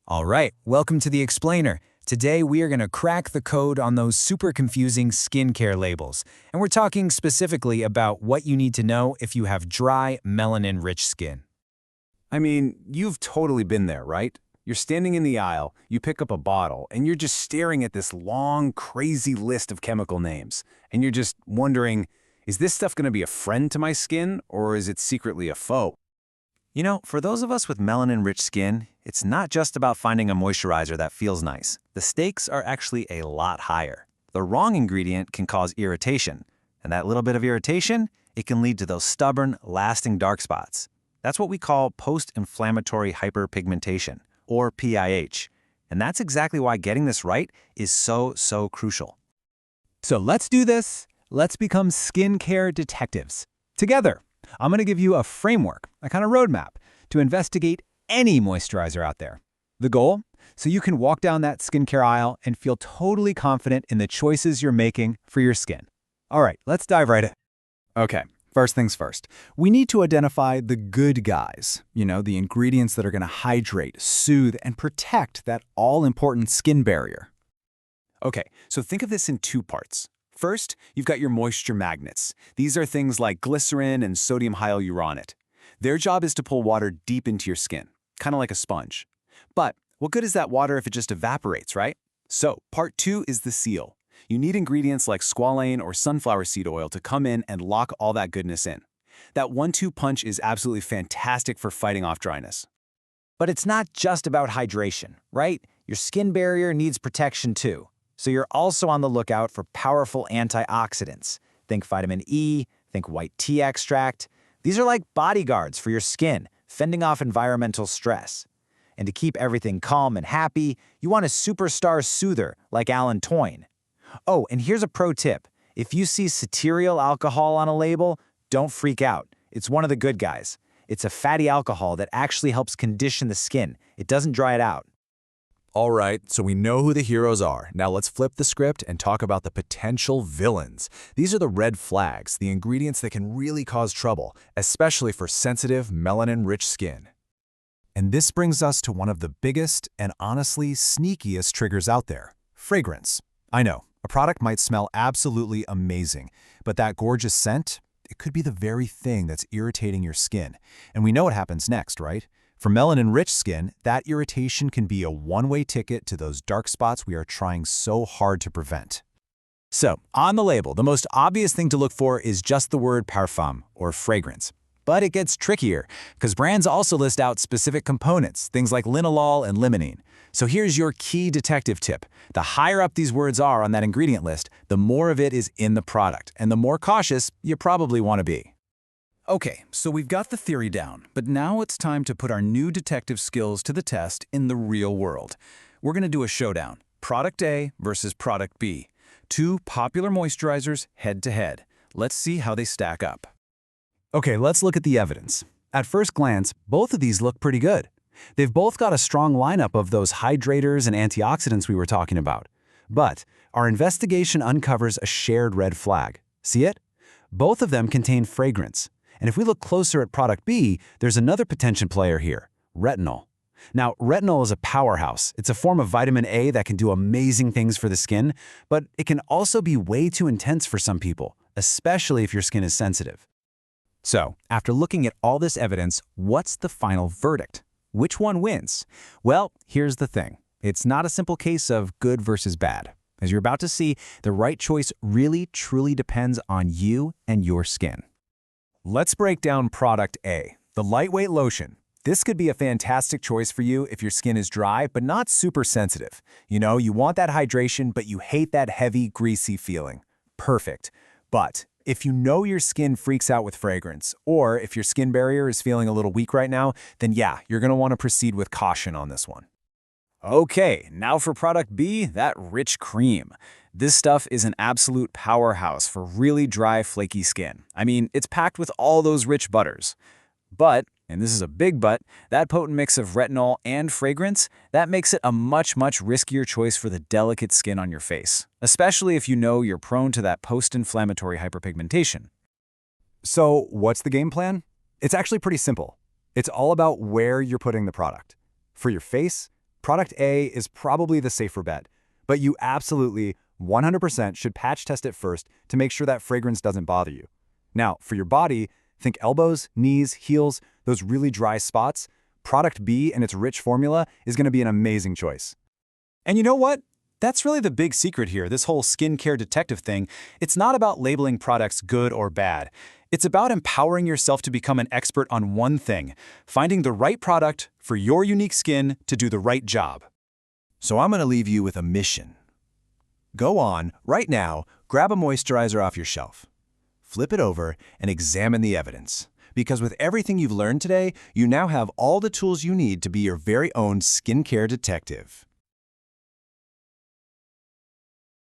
All right, welcome to the Explainer. Today we are going to crack the code on those super confusing skincare labels. And we're talking specifically about what you need to know if you have dry, melanin-rich skin. I mean, you've totally been there, right? You're standing in the aisle, you pick up a bottle, and you're just staring at this long, crazy list of chemical names. And you're just wondering, is this stuff going to be a friend to my skin, or is it secretly a foe? You know, for those of us with melanin-rich skin, it's not just about finding a moisturizer that feels nice. The stakes are actually a lot higher. The wrong ingredient can cause irritation, and that little bit of irritation, it can lead to those stubborn, lasting dark spots. That's what we call post-inflammatory hyperpigmentation, or PIH. And that's exactly why getting this right is so crucial. So let's do this. Let's become skincare detectives. Together, I'm going to give you a framework, a kind of roadmap, to investigate any moisturizer out there. The goal? So you can walk down that skincare aisle and feel totally confident in the choices you're making for your skin. All right, let's dive right in. Okay, first things first. We need to identify the good guys. You know, the ingredients that are going to hydrate, soothe, and protect that all-important skin barrier. Okay, so think of this in two parts. First, you've got your moisture magnets. These are things like glycerin and sodium hyaluronate. Their job is to pull water deep into your skin, kind of like a sponge. But what good is that water if it just evaporates, right? So, part two is the seal. You need ingredients like squalane or sunflower seed oil to come in and lock all that goodness in. That 1-2 punch is absolutely fantastic for fighting off dryness. But it's not just about hydration, right? Your skin barrier needs protection too. So you're also on the lookout for powerful antioxidants. Think vitamin E, think white tea extract. These are like bodyguards for your skin, fending off environmental stress. And to keep everything calm and happy, you want a superstar soother like Allantoin. Oh, and here's a pro tip. If you see cetearyl alcohol on a label, don't freak out. It's one of the good guys. It's a fatty alcohol that actually helps condition the skin. It doesn't dry it out. All right, so we know who the heroes are. Now let's flip the script and talk about the potential villains. These are the red flags, the ingredients that can really cause trouble, especially for sensitive, melanin-rich skin. And this brings us to one of the biggest and honestly sneakiest triggers out there, fragrance. I know, a product might smell absolutely amazing, but that gorgeous scent, it could be the very thing that's irritating your skin. And we know what happens next, right? For melanin-rich skin, that irritation can be a one-way ticket to those dark spots we are trying so hard to prevent. So, on the label, the most obvious thing to look for is just the word parfum, or fragrance. But it gets trickier, because brands also list out specific components, things like linalool and limonene. So here's your key detective tip. The higher up these words are on that ingredient list, the more of it is in the product, and the more cautious you probably want to be. Okay, so we've got the theory down, but now it's time to put our new detective skills to the test in the real world. We're going to do a showdown, product A versus product B. Two popular moisturizers head-to-head. Let's see how they stack up. Okay, let's look at the evidence. At first glance, both of these look pretty good. They've both got a strong lineup of those hydrators and antioxidants we were talking about. But our investigation uncovers a shared red flag. See it? Both of them contain fragrance. And if we look closer at product B, there's another potential player here, retinol. Now, retinol is a powerhouse. It's a form of vitamin A that can do amazing things for the skin, but it can also be way too intense for some people, especially if your skin is sensitive. So, after looking at all this evidence, what's the final verdict? Which one wins? Well, here's the thing. It's not a simple case of good versus bad. As you're about to see, the right choice really, truly depends on you and your skin. Let's break down product A, the lightweight lotion. This could be a fantastic choice for you if your skin is dry but not super sensitive. You know, you want that hydration, but you hate that heavy, greasy feeling. Perfect. But if you know your skin freaks out with fragrance, or if your skin barrier is feeling a little weak right now, then yeah, you're going to want to proceed with caution on this one. Okay, now for product B, that rich cream. This stuff is an absolute powerhouse for really dry, flaky skin. I mean, it's packed with all those rich butters. But, and this is a big but, that potent mix of retinol and fragrance, that makes it a much riskier choice for the delicate skin on your face, especially if you know you're prone to that post-inflammatory hyperpigmentation. So, what's the game plan? It's actually pretty simple. It's all about where you're putting the product. For your face, Product A is probably the safer bet, but you absolutely 100% should patch test it first to make sure that fragrance doesn't bother you. Now, for your body, think elbows, knees, heels, those really dry spots. Product B and its rich formula is going to be an amazing choice. And you know what? That's really the big secret here, this whole skincare detective thing. It's not about labeling products good or bad. It's about empowering yourself to become an expert on one thing, finding the right product for your unique skin to do the right job. So I'm going to leave you with a mission. Go on, right now, grab a moisturizer off your shelf. Flip it over and examine the evidence. Because with everything you've learned today, you now have all the tools you need to be your very own skincare detective.